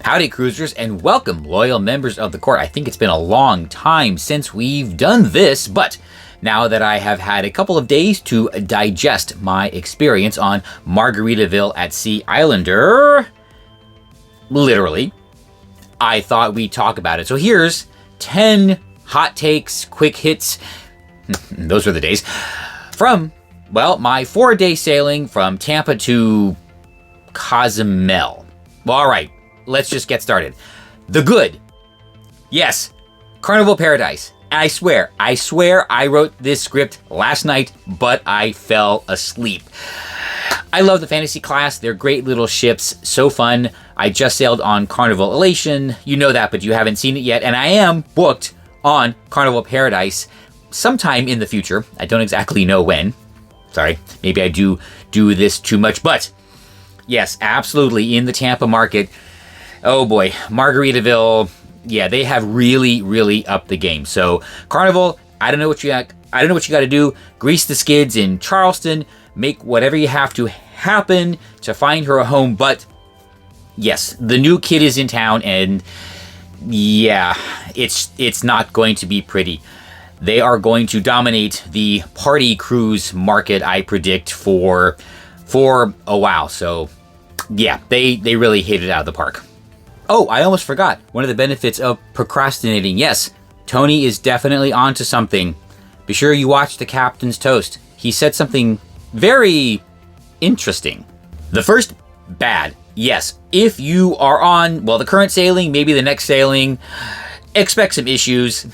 Howdy cruisers, and welcome loyal members of the court. I think it's been a long time since we've done this, but now that I have had a couple of days to digest my experience on Margaritaville Islander, literally, I thought we'd talk about it. So here's 10 hot takes, quick hits, those were the days, from, well, my 4-day sailing from Tampa to Cozumel. Well, all right. Let's just get started. The good. Yes, Carnival Paradise. And I swear I wrote this script last night, but I fell asleep. I love the fantasy class. They're great little ships. So fun. I just sailed on Carnival Elation. You know that, but you haven't seen it yet. And I am booked on Carnival Paradise sometime in the future. I don't exactly know when. Sorry, maybe I do this too much. But yes, absolutely in the Tampa market. Oh boy, Margaritaville, yeah, they have really upped the game. So Carnival, I don't know what you got to do. Grease the skids in Charleston, make whatever you have to happen to find her a home. But yes, the new kid is in town, and yeah, it's not going to be pretty. They are going to dominate the party cruise market, I predict, for a while. So yeah, they really hit it out of the park. Oh, I almost forgot. One of the benefits of procrastinating. Yes, Tony is definitely onto something. Be sure you watch the Captain's Toast. He said something very interesting. The first, bad. Yes, if you are on, well, the current sailing, maybe the next sailing, expect some issues.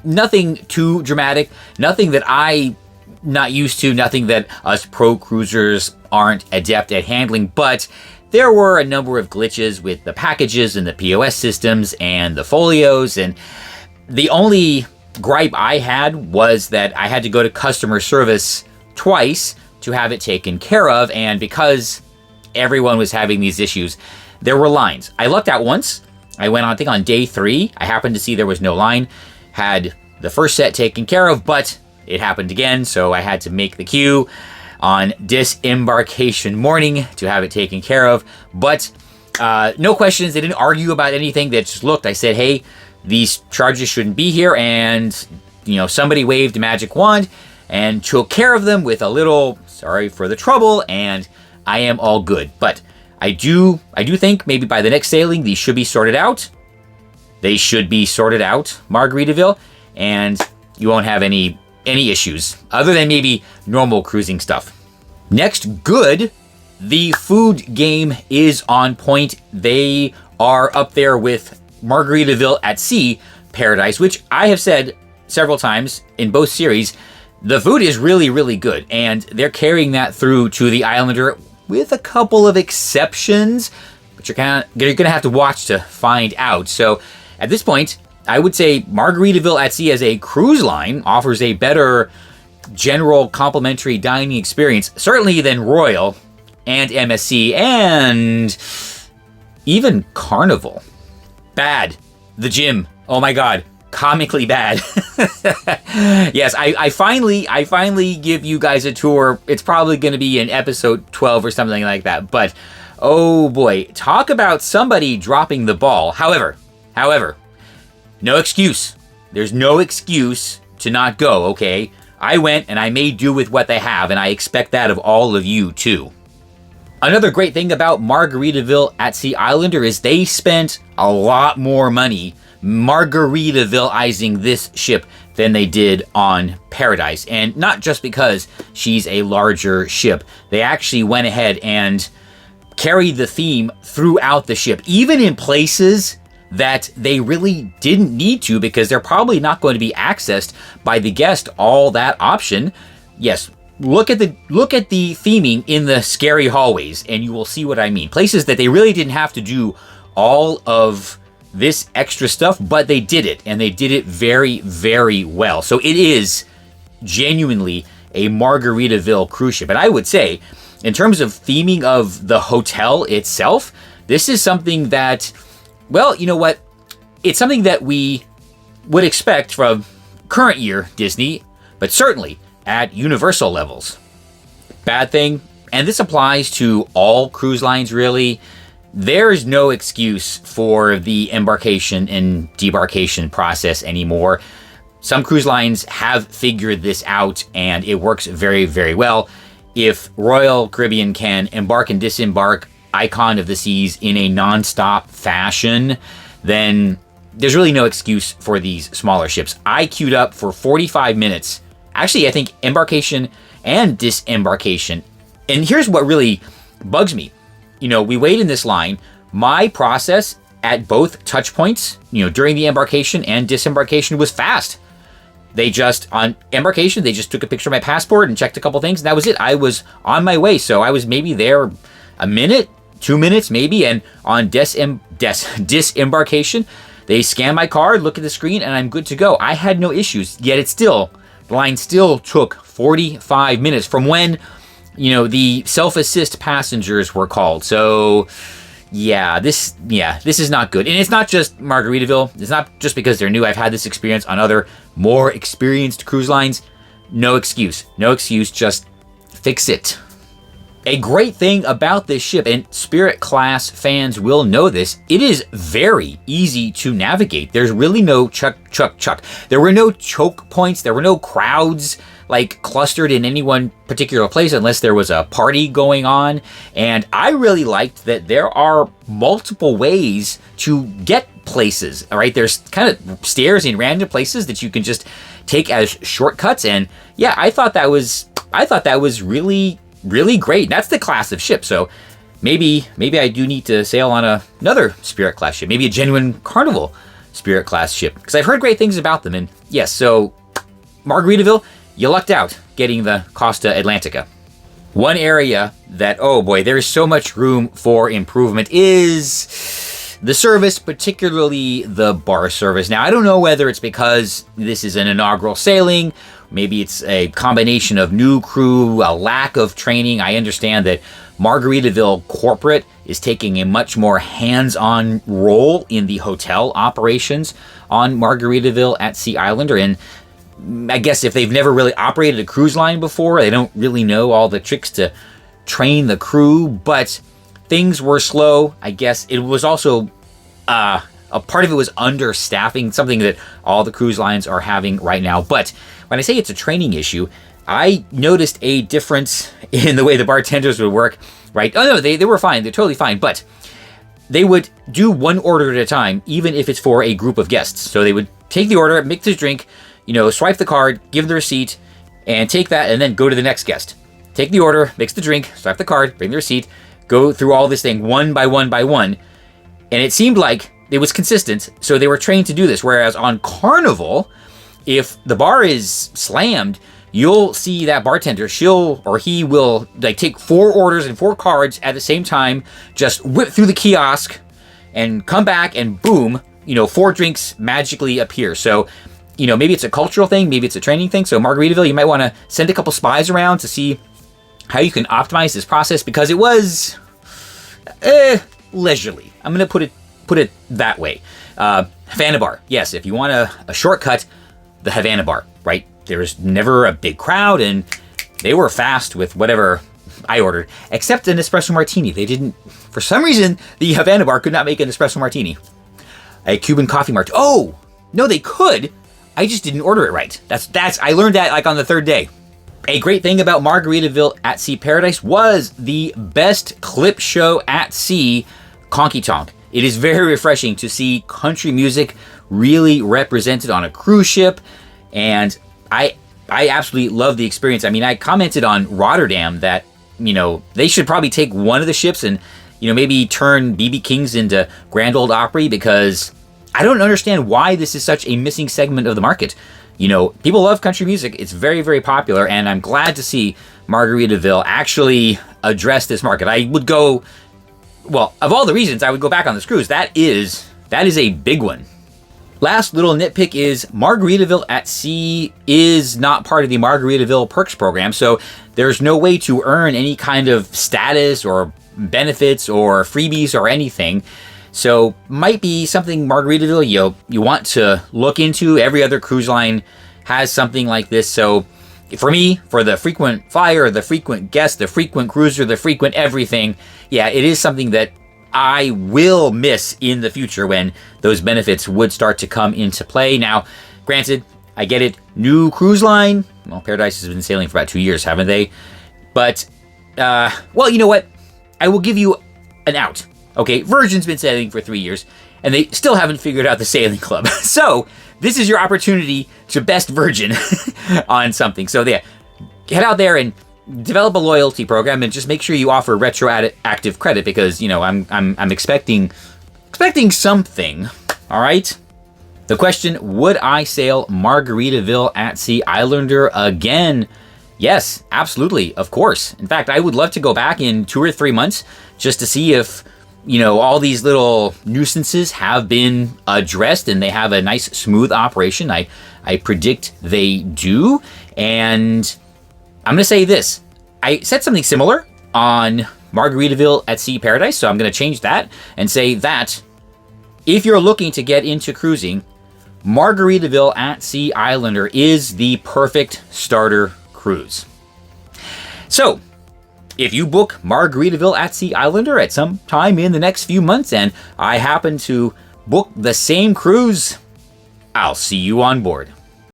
Nothing too dramatic. Nothing that I'm not used to. Nothing that us pro cruisers aren't adept at handling. But there were a number of glitches with the packages and the POS systems and the folios, and the only gripe I had was that I had to go to customer service twice to have it taken care of, and because everyone was having these issues, there were lines. I lucked out once. I went on, I think on day 3, I happened to see there was no line, had the first set taken care of, but it happened again, so I had to make the queue on disembarkation morning to have it taken care of. But no questions. They didn't argue about anything. They just looked. I said, hey, these charges shouldn't be here. And, somebody waved a magic wand and took care of them with a little, sorry for the trouble, and I am all good. But I do think maybe by the next sailing, these should be sorted out. They should be sorted out, Margaritaville, and you won't have any issues, other than maybe normal cruising stuff. Next, good. The food game is on point. They are up there with Margaritaville Paradise, which I have said several times in both series. The food is really good, and they're carrying that through to the Islander with a couple of exceptions, but you're gonna have to watch to find out. So at this point, I would say Margaritaville as a cruise line offers a better general complimentary dining experience, certainly than Royal and MSC and even Carnival. Bad. The gym. Oh my God. Comically bad. Yes, I finally give you guys a tour. It's probably going to be in episode 12 or something like that. But, oh boy, talk about somebody dropping the ball. However, no excuse. There's no excuse to not go, okay? I went and I made do with what they have, and I expect that of all of you too. Another great thing about Margaritaville Islander is they spent a lot more money Margaritavilleizing this ship than they did on Paradise. And not just because she's a larger ship. They actually went ahead and carried the theme throughout the ship, even in places that they really didn't need to, because they're probably not going to be accessed by the guest all that option. Yes, look at the theming in the scary hallways, and you will see what I mean. Places that they really didn't have to do all of this extra stuff, but they did it, and they did it very well. So it is genuinely a Margaritaville cruise ship. And I would say, in terms of theming of the hotel itself, this is something that, well, you know what? It's something that we would expect from current year Disney, but certainly at Universal levels. Bad thing, and this applies to all cruise lines really, there's no excuse for the embarkation and debarkation process anymore. Some cruise lines have figured this out, and it works very, very well. If Royal Caribbean can embark and disembark Icon of the Seas in a non-stop fashion, then there's really no excuse for these smaller ships. I queued up for 45 minutes. Actually, I think embarkation and disembarkation. And here's what really bugs me. We wait in this line. My process at both touch points, during the embarkation and disembarkation was fast. On embarkation, they just took a picture of my passport and checked a couple things, and that was it. I was on my way, so I was maybe there a minute, 2 minutes maybe, and on disembarkation, they scan my card, look at the screen, and I'm good to go. I had no issues, yet the line still took 45 minutes from when, the self-assist passengers were called. So, this is not good. And it's not just Margaritaville. It's not just because they're new. I've had this experience on other more experienced cruise lines. No excuse. No excuse. Just fix it. A great thing about this ship, and Spirit class fans will know this, it is very easy to navigate. There's really no chuck. There were no choke points. There were no crowds clustered in any one particular place unless there was a party going on. And I really liked that there are multiple ways to get places. All right, there's kind of stairs in random places that you can just take as shortcuts. And I thought that was really, really great. That's the class of ship. So maybe I do need to sail on another Spirit class ship, maybe a genuine Carnival Spirit class ship, because I've heard great things about them. And yes, so Margaritaville, you lucked out getting the Costa Atlantica. One area that, oh boy, there's so much room for improvement is the service, particularly the bar service. Now, I don't know whether it's because this is an inaugural sailing, maybe it's a combination of new crew, a lack of training. I understand that Margaritaville Corporate is taking a much more hands-on role in the hotel operations on Margaritaville at Sea Islander, and I guess if they've never really operated a cruise line before, they don't really know all the tricks to train the crew, but things were slow. I guess it was also, a part of it was understaffing, something that all the cruise lines are having right now. But when I say it's a training issue, I noticed a difference in the way the bartenders would work, right? Oh no, they were fine. They're totally fine. But they would do one order at a time, even if it's for a group of guests. So they would take the order, mix the drink, swipe the card, give the receipt, and take that, and then go to the next guest. Take the order, mix the drink, swipe the card, bring the receipt, go through all this thing one by one by one. And it seemed like it was consistent, so they were trained to do this. Whereas on Carnival, if the bar is slammed, you'll see that bartender, he will take 4 orders and 4 cards at the same time, just whip through the kiosk and come back, and boom, 4 drinks magically appear. So, maybe it's a cultural thing, maybe it's a training thing. So Margaritaville, you might want to send a couple spies around to see how you can optimize this process, because it was leisurely. I'm going to put it that way. Havana Bar. Yes, if you want a shortcut, the Havana Bar, right? There was never a big crowd, and they were fast with whatever I ordered, except an espresso martini. They didn't, for some reason, the Havana Bar could not make an espresso martini. A Cuban coffee martini. Oh, no, they could. I just didn't order it right. I learned that on the 3rd day. A great thing about Margaritaville at Sea Paradise was the best clip show at sea, Konky Tonk. It is very refreshing to see country music really represented on a cruise ship, and I absolutely love the experience. I mean, I commented on Rotterdam that, they should probably take one of the ships and, maybe turn B.B. King's into Grand Ole Opry, because I don't understand why this is such a missing segment of the market. People love country music. It's very, very popular, and I'm glad to see Margaritaville actually address this market. I would go, of all the reasons, I would go back on this cruise. That is a big one. Last little nitpick is Margaritaville at Sea is not part of the Margaritaville Perks program, so there's no way to earn any kind of status or benefits or freebies or anything. So might be something Margaritaville you want to look into. Every other cruise line has something like this. So for me, for the frequent flyer, the frequent guest, the frequent cruiser, the frequent everything, it is something that I will miss in the future when those benefits would start to come into play. Now, granted, I get it. New cruise line. Well, Paradise has been sailing for about 2 years, haven't they? But, well, you know what? I will give you an out. Okay, Virgin's been sailing for 3 years, and they still haven't figured out the sailing club. So, this is your opportunity to best Virgin on something. So, yeah, head out there and develop a loyalty program, and just make sure you offer retroactive credit, because, you know, I'm expecting something. All right. The question: would I sail Margaritaville at Sea Islander again? Yes, absolutely, of course. In fact, I would love to go back in 2 or 3 months just to see if, you know, all these little nuisances have been addressed and they have a nice, smooth operation. I predict they do. And I'm going to say this. I said something similar on Margaritaville at Sea Paradise, so I'm going to change that and say that if you're looking to get into cruising, Margaritaville at Sea Islander is the perfect starter cruise. So, if you book Margaritaville at Sea Islander at some time in the next few months and I happen to book the same cruise, I'll see you on board.